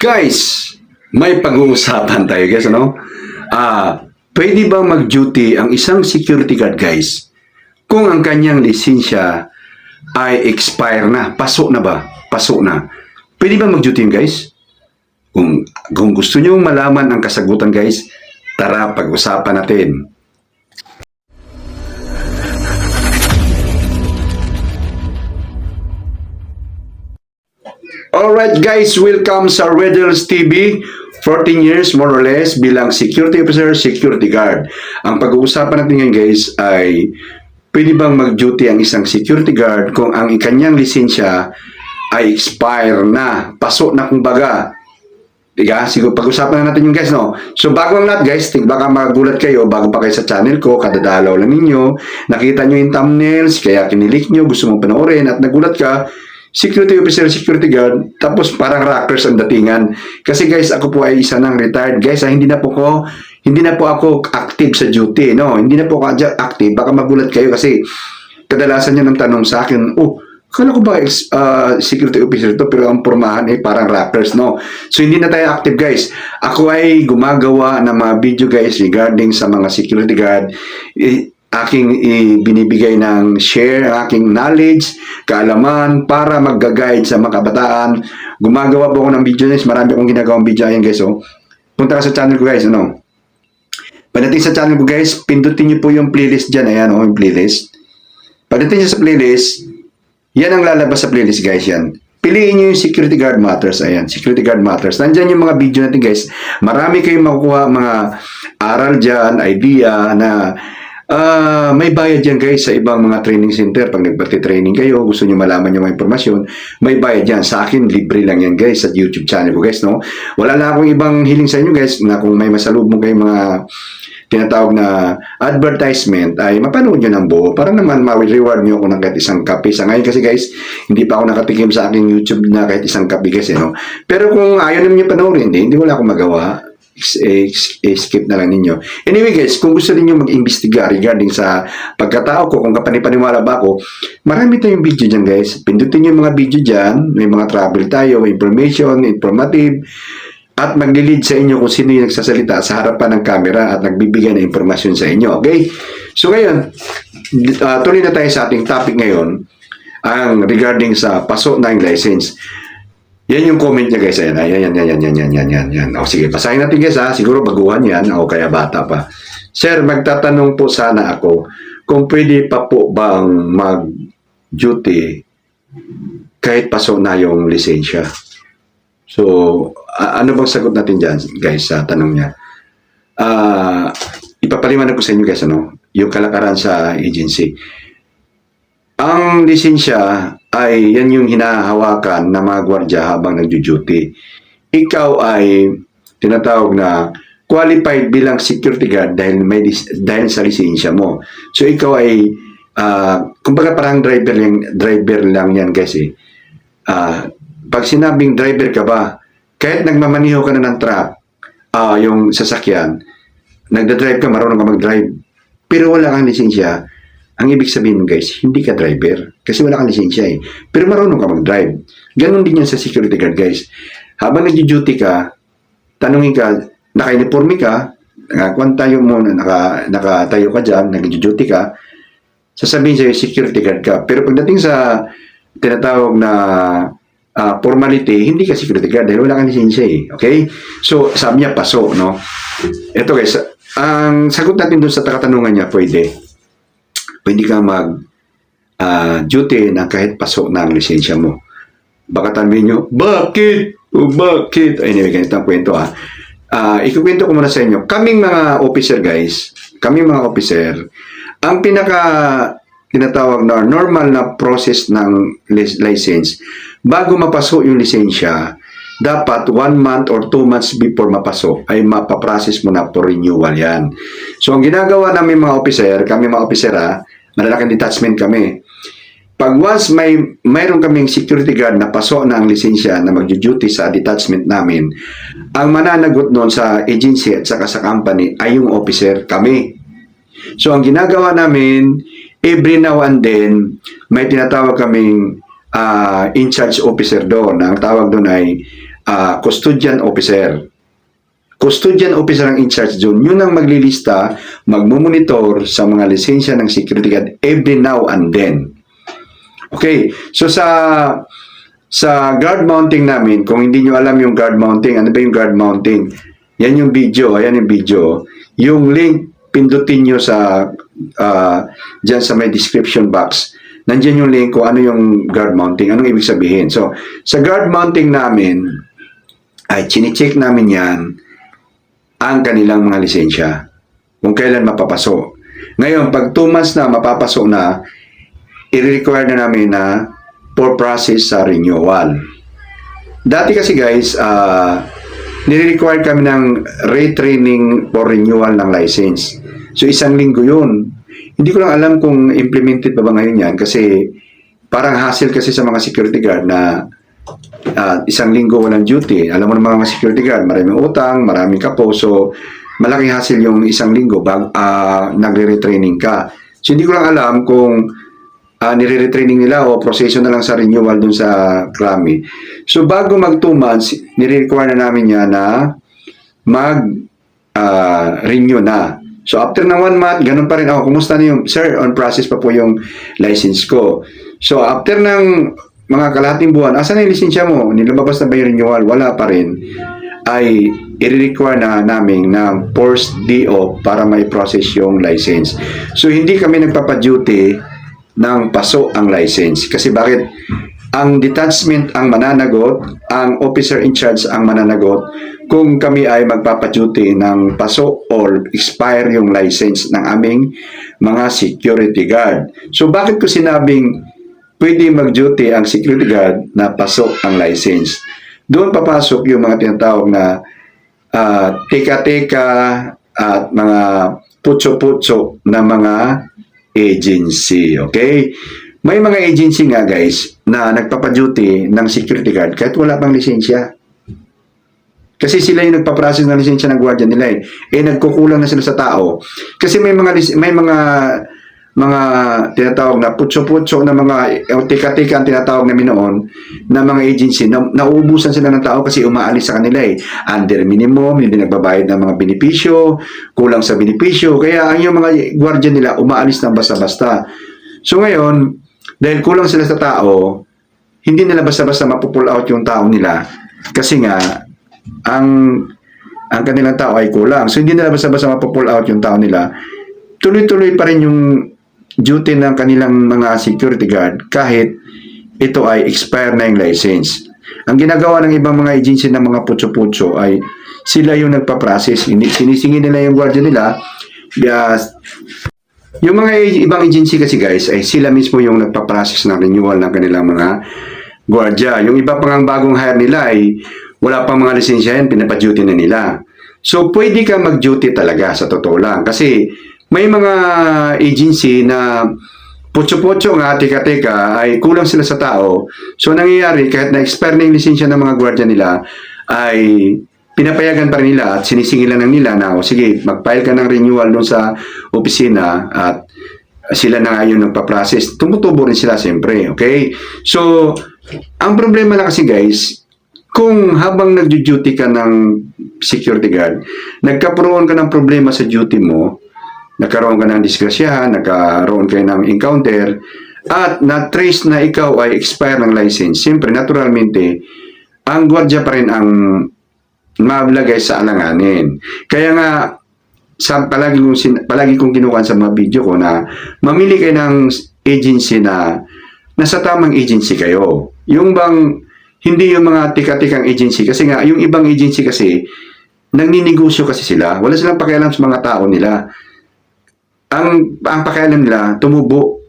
Guys, may pag-uusapan tayo guys, ano? Pwede ba mag-duty ang isang security guard guys kung ang kanyang lisensya ay expire na? Paso na ba? Paso na. Pwede ba mag-duty yun guys? Kung gusto nyo malaman ang kasagutan guys, tara pag-usapan natin. Alright guys, welcome sa Riddles TV. 14 years more or less bilang security officer, security guard. Ang pag-uusapan natin ngayon guys ay pwede bang mag-duty ang isang security guard kung ang kanyang lisensya ay expire na, paso na kumbaga. Diga, siguro pag-usapan na natin yung guys, no? So bago ang lahat guys, baka magulat kayo, bago pa kayo sa channel ko, kadadalaw lang ninyo, nakita nyo yung thumbnails, kaya kinilik nyo, gusto mong panoorin at nagulat ka, security officer, security guard, tapos parang rockers ang datingan. Kasi guys, ako po ay isa ng retired. Guys, hindi na po ako active sa duty, no? Hindi na po ako active. Baka magulat kayo kasi kadalasan niya ng tanong sa akin, kala ko ba security officer to pero ang pormahan ay parang rockers, no? So hindi na tayo active guys. Ako ay gumagawa ng mga video guys regarding sa mga security guard. Aking binibigay ng share, aking knowledge, kaalaman para mag-guide sa mga kabataan. Gumagawa po ako ng video guys. Marami akong ginagawang video. Ayan guys, oh. Punta ka sa channel ko guys, ano? Pagdating sa channel ko guys, pindutin niyo po yung playlist dyan. Ayan, oh, yung playlist. Pagdating niyo sa playlist, yan ang lalabas sa playlist guys, yan. Piliin nyo yung Security Guard Matters. Ayan, Security Guard Matters. Nandyan yung mga video natin guys. Marami kayong makukuha mga aral dyan, idea na may bayad yan guys sa ibang mga training center. Pag nagpati-training kayo, gusto nyo malaman yung mga impormasyon, may bayad yan. Sa akin, libre lang yan guys sa YouTube channel ko guys, no? Wala na akong ibang hiling sa inyo guys na kung may masalubong kayong mga tinatawag na advertisement ay mapanood nyo ng buo para naman ma-reward nyo ako ng kahit isang kape. Sa ngayon kasi guys, hindi pa ako nakatikim sa aking YouTube na kahit isang kape kasi, no? Pero kung ayaw naman nyo panoorin, hindi wala akong magawa. Skip na lang ninyo. Anyway guys, kung gusto niyo mag-imbestiga regarding sa pagkatao ko, kung kapanipaniwala ba ako, marami tayong video dyan guys. Pindutin nyo yung mga video dyan. May mga travel tayo, information, informative, at magli-lead sa inyo kung sino yung nagsasalita sa harapan ng camera at nagbibigay ng impormasyon sa inyo. Okay? So ngayon, tuloy na tayo sa ating topic ngayon, ang regarding sa paso ng license. Yan yung comment niya guys. Ayan. Yan. O sige, basahin natin guys ha. Siguro baguhan yan o kaya bata pa. Sir, magtatanong po sana ako kung pwede pa po bang mag-duty kahit paso na yung lisensya. So, ano bang sagot natin dyan guys sa tanong niya? Ipapaliwanag ko sa inyo guys, ano? Yung kalakaran sa agency. Ang lisensya ay yan yung hinahawakan ng mga gwardiya habang nagjo-duty. Ikaw ay tinatawag na qualified bilang security guard dahil sa lisensya mo. So ikaw ay kumbaga parang driver lang yan guys eh. Pag sinabing driver ka ba, kahit nagmamaniho ka na ng truck, yung sasakyan, nagda-drive ka, marunong ka mag-drive, pero wala kang lisensya, ang ibig sabihin guys, hindi ka driver. Kasi wala kang lisensya eh. Pero marunong ka mag-drive. Ganon din yan sa security guard guys. Habang nag-duty ka, tanungin ka, naka-uniforme ka, tayo muna, nakatayo ka dyan, nag-duty ka, sasabihin sa'yo security guard ka. Pero pagdating sa tinatawag na formality, hindi ka security guard dahil wala kang lisensya eh. Okay? So, sabi niya, paso, no? Ito guys, ang sagot natin dun sa katanungan niya, pwede ka mag-duty na kahit paso na ang lisensya mo. Baka tanongin nyo, bakit? Bakit? Anyway, ganito ang kwento ha. Ikukwento ko muna sa inyo. Kaming mga officer guys, ang tinatawag na normal na process ng license, bago mapaso yung lisensya, dapat 1 month or 2 months before mapaso ay mapaprocess mo na for renewal yan. So, ang ginagawa namin mga officer, kami mga officer malalaking detachment kami. Pag once mayroon kaming security guard na paso na ang lisensya na mag-duty sa detachment namin, ang mananagot noon sa agency at saka sa company ay yung officer, kami. So, ang ginagawa namin, every now and then, may tinatawag kaming in-charge officer doon. Ang tawag doon ay custodian officer. Custodian officer ang in-charge doon. Yun ang maglilista, magmumonitor sa mga lisensya ng security guard every now and then. Okay, so sa guard mounting namin, kung hindi nyo alam yung guard mounting, ano ba yung guard mounting? Yan yung video, ayan yung video. Yung link, pindutin nyo sa dyan sa may description box. Nandiyan yung link kung ano yung guard mounting, anong ibig sabihin. So, sa guard mounting namin, ay chine-check namin yan ang kanilang mga lisensya. Kung kailan mapapaso. Ngayon, pag 2 months na mapapaso na, i-require na namin na for process sa renewal. Dati kasi guys, nire-require kami ng retraining for renewal ng license. So, 1 linggo yun. Hindi ko lang alam kung implemented pa ba ngayon yan kasi parang hassle kasi sa mga security guard na 1 linggo walang duty. Alam mo naman mga security guard, maraming utang, maraming kapo. So, malaking hassle yung 1 linggo nagre-retraining ka. So, hindi ko lang alam kung nire-retraining nila o proseso na lang sa renewal dun sa Krami. So, bago mag 2 months, nire-require na namin yan na mag-renew na. So, after ng 1 month, ganun pa rin ako. Kumusta na yung, sir, on process pa po yung license ko. So, after ng mga kalahating buwan, asan na yung lisensya mo? Nilabas na ba yung renewal? Wala pa rin. Ay, i-require na namin ng forced DO para may process yung license. So, hindi kami nagpapaduty ng paso ang license. Kasi bakit? Ang detachment ang mananagot, ang officer in charge ang mananagot kung kami ay magpapaduty ng paso or expire yung license ng aming mga security guard. So, bakit ko sinabing pwede mag-duty ang security guard na pasok ang license? Doon papasok yung mga tinatawag na teka-teka at mga putso-putso na mga agency. Okay? May mga agency nga guys na nagpapaduty ng security guard kahit wala pang lisensya. Kasi sila yung nagpaprocess ng lisensya ng guardian nila eh. Nagkukulang na sila sa tao. Kasi may mga tinatawag na putso-putso na mga tika-tika ang tinatawag namin noon na mga agency na nauubusan sila ng tao kasi umaalis sa kanila eh. Under minimum, hindi nagbabayad ng mga benepisyo, kulang sa benepisyo. Kaya ang yung mga guardian nila umaalis ng basta-basta. So ngayon, dahil kulang sila sa tao, hindi nila basta-basta mapupull out yung tao nila kasi nga ang kanilang tao ay kulang. So hindi nila basta-basta mapupull out yung tao nila. Tuloy-tuloy pa rin yung duty ng kanilang mga security guard kahit ito ay expire na yung license. Ang ginagawa ng ibang mga agency ng mga putso-putso ay sila yung nagpa-process. Sinisingin nila yung guardian nila. Yung mga ibang agency kasi guys ay sila mismo yung nagpa-process ng renewal ng kanilang mga guardia. Yung iba pang bagong hire nila ay wala pang mga lisensya yan, pinapa-duty na nila. So, pwede ka mag-duty talaga sa totoo lang. Kasi may mga agency na putso-putso nga, teka-teka, ay kulang sila sa tao. So, nangyayari, kahit na-expire na yung lisensya ng mga guardia nila, ay pinapayagan pa rin nila at sinisingilan ng nila na, sige, mag-file ka ng renewal doon sa opisina at sila na nga yung nagpa-process. Tumutubo rin sila, siyempre. Okay? So, ang problema na kasi, guys, kung habang nag-duty ka ng security guard, nagkaroon ka ng problema sa duty mo, nagkaroon ka ng disgrasyahan, nagkaroon kayo ng encounter, at na-trace na ikaw ay expire ng license, siyempre, naturalmente, ang gwardiya pa rin ang mablagay sa alanganin. Kaya nga, palagi kong kinukuha sa mga video ko na mamili kayo ng agency na nasa tamang agency kayo. Yung bang hindi yung mga tika-tikang agency. Kasi nga, yung ibang agency kasi, nagninegosyo kasi sila. Wala silang pakialam sa mga tao nila. Ang pakialam nila, tumubo.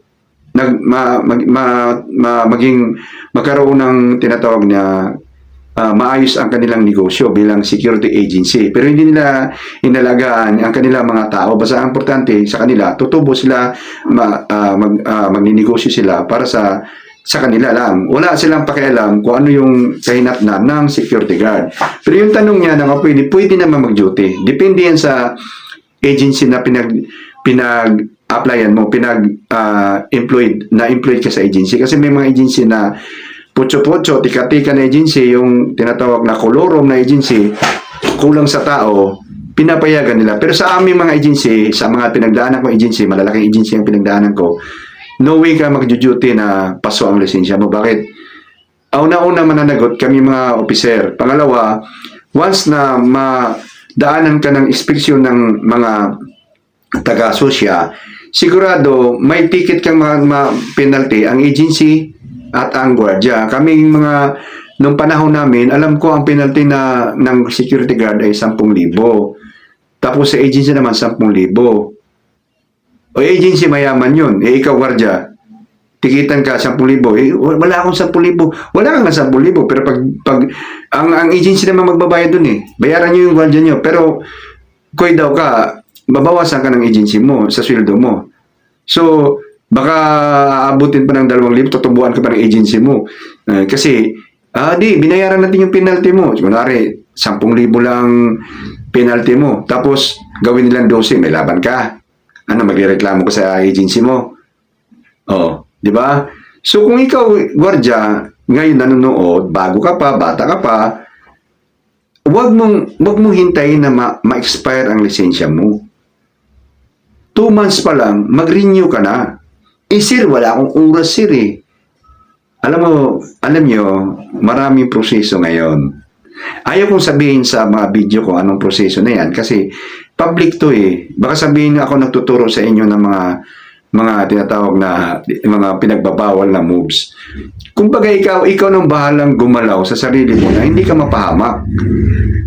Magkaroon ng tinatawag na maayos ang kanilang negosyo bilang security agency. Pero hindi nila inalagaan ang kanilang mga tao. Basta ang importante sa kanila, tutubo sila, magninegosyo sila para sa kanila lang. Wala silang pakialam kung ano yung kahinatnan ng security guard. Pero yung tanong niya na pwede naman mag-duty. Depende yan sa agency na pinag-applyan mo, employed ka sa agency. Kasi may mga agency na putso-putso, tika-tika na agency, yung tinatawag na kolorom na agency, kulang sa tao, pinapayagan nila. Pero sa aming mga agency, sa mga pinagdaanan ko agency, malalaking agency ang pinagdaanan ko, no way ka mag-duty na paso ang lisensya mo. Bakit? Una-una mananagot kami mga officer. Pangalawa, once na madaanan ka ng inspeksyon ng mga taga-sosya, sigurado may ticket kang penalty ang agency at ang gwardiya. Kaming mga nung panahon namin, alam ko ang penalty na ng security guard ay 10,000. Tapos sa agency naman 10,000. O agency mayaman yun. Ikaw gwardiya, tikitan ka 10,000. Wala akong 10,000. Wala kang 10,000. Pero pag ang agency naman magbabayad dun eh. Bayaran nyo yung gwardiya nyo. Pero koy daw ka, babawasan ka ng agency mo sa sweldo mo. So, baka abutin pa ng 2,000, tutubuan ka pa ng agency mo. Kasi, binayaran natin yung penalty mo. Kunwari, 10,000 lang penalty mo. Tapos, gawin nilang 12, may laban ka. Magrereklamo ka sa agency mo. Oh, di ba? So, kung ikaw, gwardiya, ngayon nanonood, bago ka pa, bata ka pa, wag mong hintayin na ma-expire ang lisensya mo. 2 months pa lang, mag-renew ka na. Sir, wala akong oras, sir eh. Alam nyo, maraming proseso ngayon. Ayaw kong sabihin sa mga video ko anong proseso na yan kasi public to eh. Baka sabihin ako nagtuturo sa inyo ng mga tinatawag na mga pinagbabawal na moves. Kumbaga ikaw nang bahalang gumalaw sa sarili mo na hindi ka mapahamak.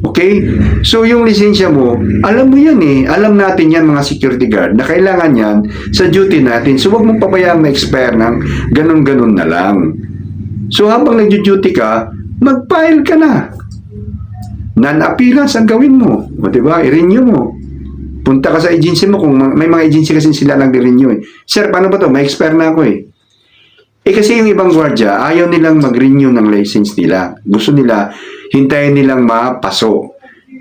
Okay? So yung lisensya mo, alam mo yan eh. Alam natin yan mga security guard na kailangan yan sa duty natin. So wag mong pabayaan ma-expire ng ganun-ganun na lang. So habang nag-duty ka, mag-file ka na. Non-appearance ang gawin mo. O diba? I-renew mo. Punta ka sa agency mo kung may mga agency kasi sila lang i-renew eh. Sir, paano ba to? May expire na ako eh. Kasi yung ibang gwardiya, ayaw nilang mag-renew ng license nila. Gusto nila, hintayin nilang mapaso.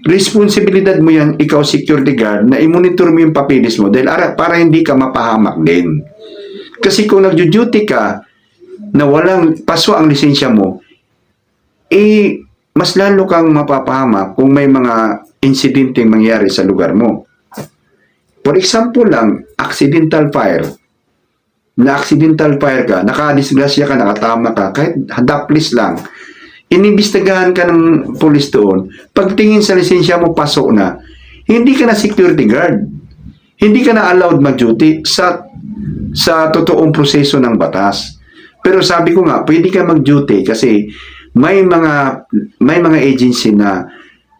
Responsibilidad mo yan, ikaw security guard, na i-monitor mo yung papilis mo dahil para hindi ka mapahamak din. Kasi kung nag-duty ka na walang paso ang lisensya mo, mas lalo kang mapapahamak kung may mga insidente mangyari sa lugar mo. For example lang, accidental fire. Na-accidental fire ka, nakadisgrasya ka, nakatama ka, kahit hadaplis lang, inimbestigahan ka ng pulis doon, pagtingin sa lisensya mo, pasok na, hindi ka na security guard. Hindi ka na allowed mag-duty sa totoong proseso ng batas. Pero sabi ko nga, pwede ka mag-duty kasi may mga agency na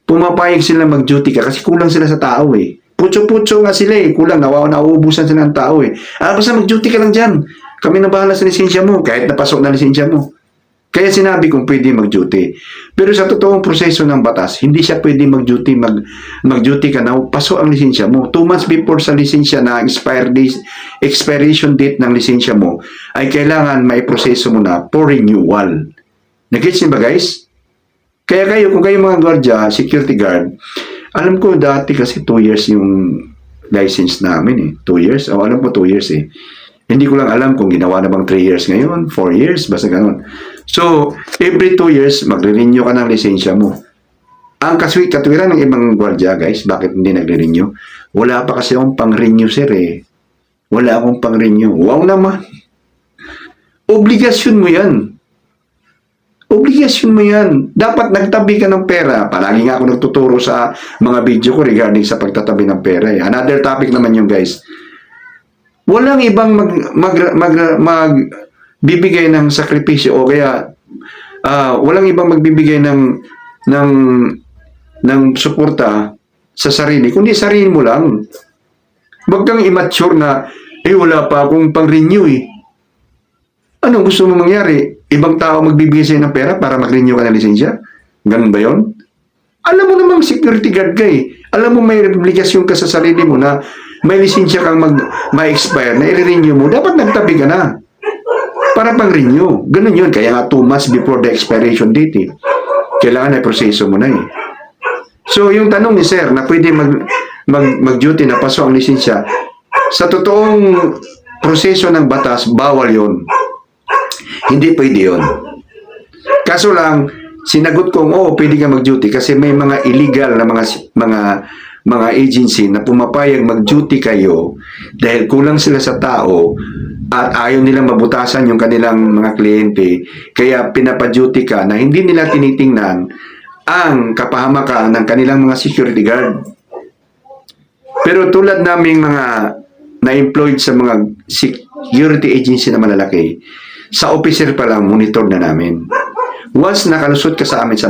pumapayag sila mag-duty ka kasi kulang sila sa tao eh. Putso-putso nga sila eh. Kulang, nauubusan sila ng tao eh. Basta mag-duty ka lang dyan. Kami na bahala sa lisensya mo, kahit napasok na lisensya mo. Kaya sinabi kong pwede mag-duty. Pero sa totoong proseso ng batas, hindi siya pwede mag-duty. Mag-duty ka na, pasok ang lisensya mo. 2 months before sa lisensya na expiration date ng lisensya mo, ay kailangan may proseso mo na for renewal. Nag-gets niyo ba guys? Kaya kung kayo mga gwardiya, security guard, alam ko dati kasi 2 years yung license namin eh. 2 years? Alam ko 2 years eh. Hindi ko lang alam kung ginawa na bang 3 years ngayon, 4 years, basta ganun. So, every 2 years, magre-renew ka ng lisensya mo. Ang katwiran ng ibang gwardiya, guys, bakit hindi nagre-renew? Wala pa kasi akong pang-renew, sir eh. Wala akong pang-renew. Wow naman. Obligasyon mo yan. Obligasyon mo yan. Dapat nagtabi ka ng pera. Palagi nga ako nagtuturo sa mga video ko regarding sa pagtatabi ng pera. Eh. Another topic naman yung guys. Walang ibang magbibigay ng sakripisyo o kaya walang ibang magbibigay ng suporta sa sarili, kundi sarili mo lang. Huwag kang immature na, wala pa akong pang-renew eh. Anong gusto mo mangyari? Ibang tao magbibigay sa'yo ng pera para mag-renew ka ng lisensya? Ganun ba yun? Alam mo namang security guard ka eh. Alam mo may obligasyon ka sa sarili mo na may lisensya kang ma-expire na i-renew mo. Dapat nagtabi ka na. Para pang-renew. Ganun yun. Kaya nga 2 months before the expiration date eh. Kailangan na proseso mo na eh. So yung tanong ni sir na pwede mag-duty na paso ang lisensya, sa totoong proseso ng batas, bawal yun. Hindi pwede yun. Kaso lang, sinagot kong, pwede ka mag-duty kasi may mga illegal na mga agency na pumapayag mag-duty kayo dahil kulang sila sa tao at ayaw nilang mabutasan yung kanilang mga kliyente, kaya pinapa-duty ka na hindi nila tinitingnan ang kapahamakan ng kanilang mga security guard. Pero tulad naming mga na-employed sa mga security agency na malalaki, sa officer pa lang monitor na namin. Once nakalusot ka sa amin sa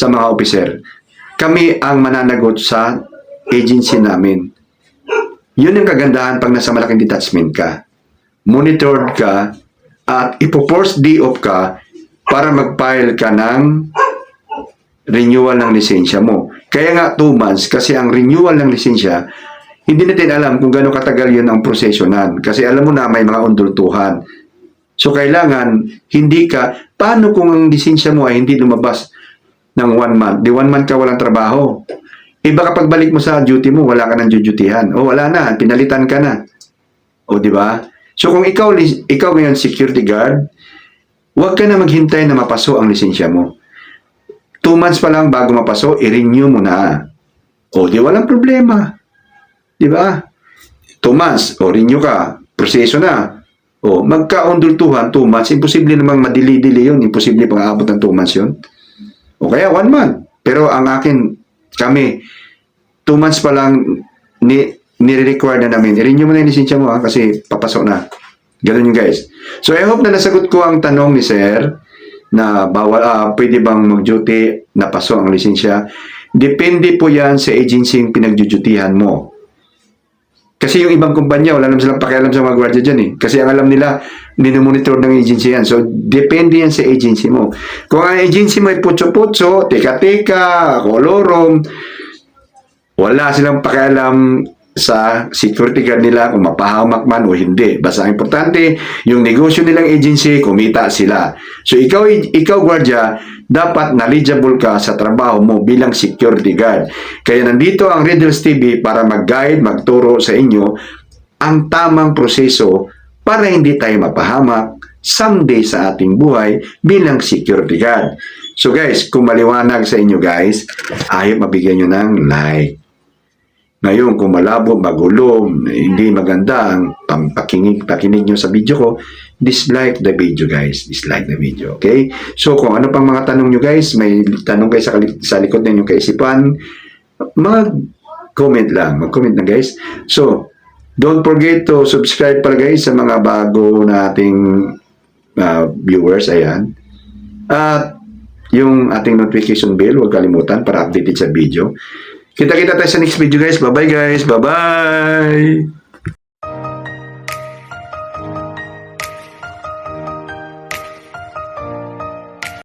mga officer, kami ang mananagot sa agency namin. Yun ang kagandahan pag nasa malaking detachment ka. Monitored ka at ipo-force D-off ka para mag-file ka ng renewal ng lisensya mo. Kaya nga 2 months kasi ang renewal ng lisensya, hindi natin alam kung gano'ng katagal yun ang prosesonan. Kasi alam mo na may mga undultuhan. So kailangan, paano kung ang lisensya mo ay hindi lumabas ng 1 month? Di 1 month ka walang trabaho. Baka pagbalik mo sa duty mo, wala ka ng dudutihan. Wala na, pinalitan ka na. Di ba? So kung ikaw ngayon security guard, huwag ka na maghintay na mapaso ang lisensya mo. 2 months pa lang bago mapaso, i-renew mo na. Di walang problema. Di ba? 2 months, renew ka, proseso na. Magka-undultuhan, 2 months, imposible namang madili-dili yun, imposible pang aabot ng 2 months yun. Kaya 1 month. Pero ang kami, 2 months pa lang nire-require na namin. I-renew mo na yung lisensya mo kasi papasok na. Ganun yung guys. So I hope na nasagot ko ang tanong ni Sir na pwede bang mag-duty na paso ang lisensya. Depende po yan sa agency yung pinag-dutihan mo. Kasi yung ibang kumpanya, wala naman silang pakialam sa mga gwardiya dyan eh. Kasi ang alam nila, minumonitor ng agency yan. So, depende yan sa agency mo. Kung ang agency mo ay putso-putso, teka-teka, kolorom, wala silang pakialam sa security guard nila kung mapahamak man o hindi. Basta ang importante, yung negosyo nilang agency, kumita sila. So, ikaw gwardiya, dapat knowledgeable ka sa trabaho mo bilang security guard. Kaya nandito ang Riddles TV para mag-guide, magturo sa inyo ang tamang proseso para hindi tayo mapahamak someday sa ating buhay bilang security guard. So guys, kung maliwanag sa inyo guys, ayaw mabigyan nyo ng like. Ngayon, kung malabo, magulo, hindi maganda ang pakinig nyo sa video ko, dislike the video guys. Dislike the video, okay? So, kung ano pang mga tanong nyo guys, may tanong kayo sa likod na inyong kaisipan, mag-comment lang. Mag-comment na guys. So, don't forget to subscribe pala guys sa mga bago nating viewers. Ayan. At yung ating notification bell, huwag kalimutan para updated sa video. Kita-kita tayo sa next video guys. Bye-bye guys. Bye-bye.